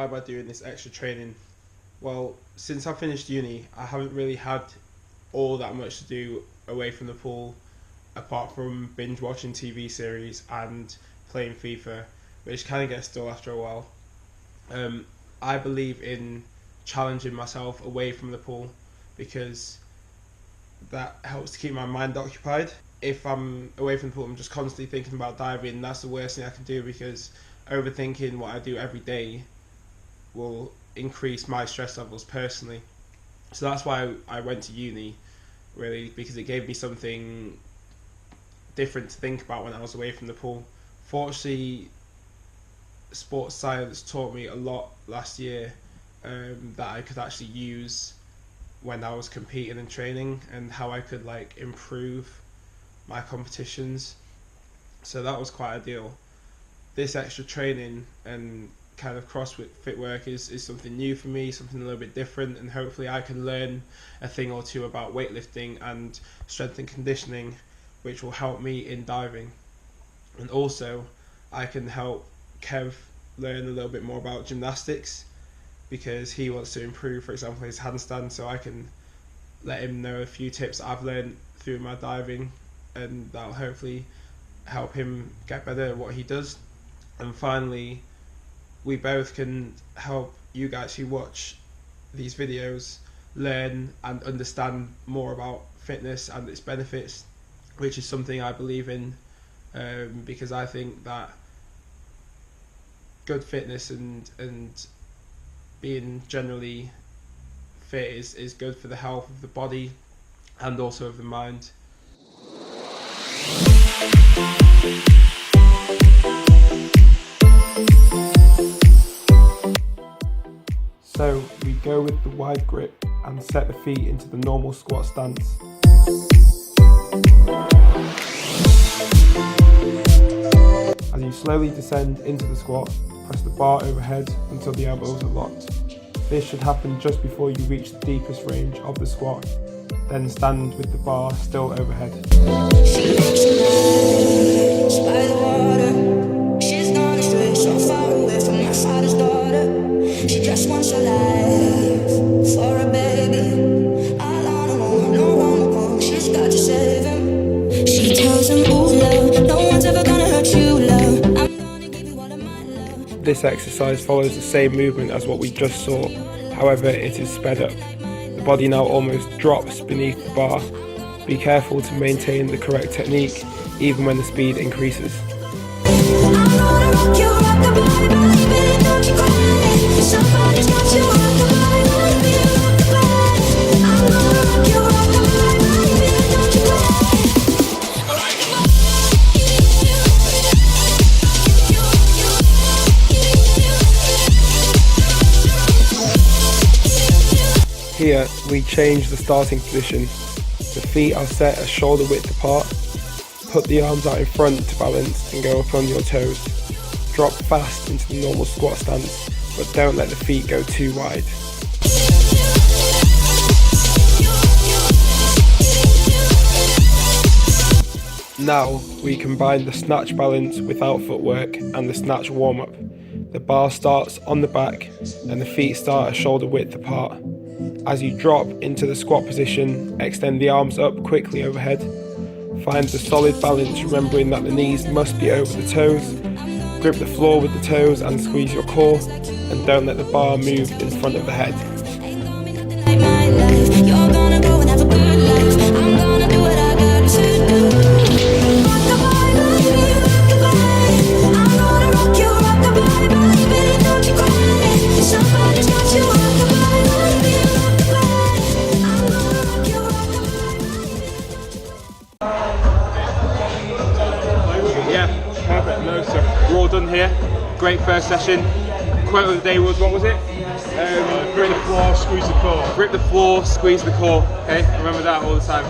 why am I doing this extra training? Well, since I finished uni, I haven't really had all that much to do away from the pool, apart from binge watching TV series and playing FIFA, which kind of gets dull after a while. I believe in challenging myself away from the pool because that helps to keep my mind occupied. If I'm away from the pool, I'm just constantly thinking about diving. That's the worst thing I can do because overthinking what I do every day will increase my stress levels personally. So that's why I went to uni, really, because it gave me something different to think about when I was away from the pool. Fortunately, sports science taught me a lot last year that I could actually use when I was competing and training, and how I could like improve my competitions. So that was quite ideal. This extra training and kind of CrossFit work is something new for me, something a little bit different, and hopefully I can learn a thing or two about weightlifting and strength and conditioning, which will help me in diving. And also I can help Kev learn a little bit more about gymnastics because he wants to improve, for example, his handstand, so I can let him know a few tips I've learned through my diving, and that'll hopefully help him get better at what he does. And finally, we both can help you guys who watch these videos learn and understand more about fitness and its benefits, which is something I believe in, because I think that good fitness and being generally fit is good for the health of the body and also of the mind. So we go with the wide grip and set the feet into the normal squat stance. As you slowly descend into the squat, press the bar overhead until the elbows are locked. This should happen just before you reach the deepest range of the squat, then stand with the bar still overhead. She just wants your life for a baby. All on her own, no one. She's got to save him. She tells him, ooh, love, no one's ever gonna hurt you, love. I'm gonna give you all of my love. This exercise follows the same movement as what we just saw, however it is sped up. The body now almost drops beneath the bar. Be careful to maintain the correct technique even when the speed increases. Somebody's got to rock the body, baby, rock the body. I'm gonna rock you, rock the body, baby, don't you cry. Here we change the starting position. The feet are set at shoulder width apart. Put the arms out in front to balance and go up on your toes. Drop fast into the normal squat stance, but don't let the feet go too wide. Now we combine the snatch balance without footwork and the snatch warm-up. The bar starts on the back and the feet start at shoulder width apart. As you drop into the squat position, extend the arms up quickly overhead. Find the solid balance, remembering that the knees must be over the toes. Grip the floor with the toes and squeeze your core, and don't let the bar move in front of the head. You're gonna go and have a good life. I'm gonna do what I got to do. Rock the body, baby, rock the body. I'm gonna rock you, rock the body, baby, don't you cry. Somebody's got to rock the body, baby, rock the body. I'm gonna rock you, rock the body. Yeah, perfect. No, so we're all done here. Great first session. Quote of the day was, what was it? Grip the floor, squeeze the core. Grip the floor, squeeze the core. Okay, remember that all the time.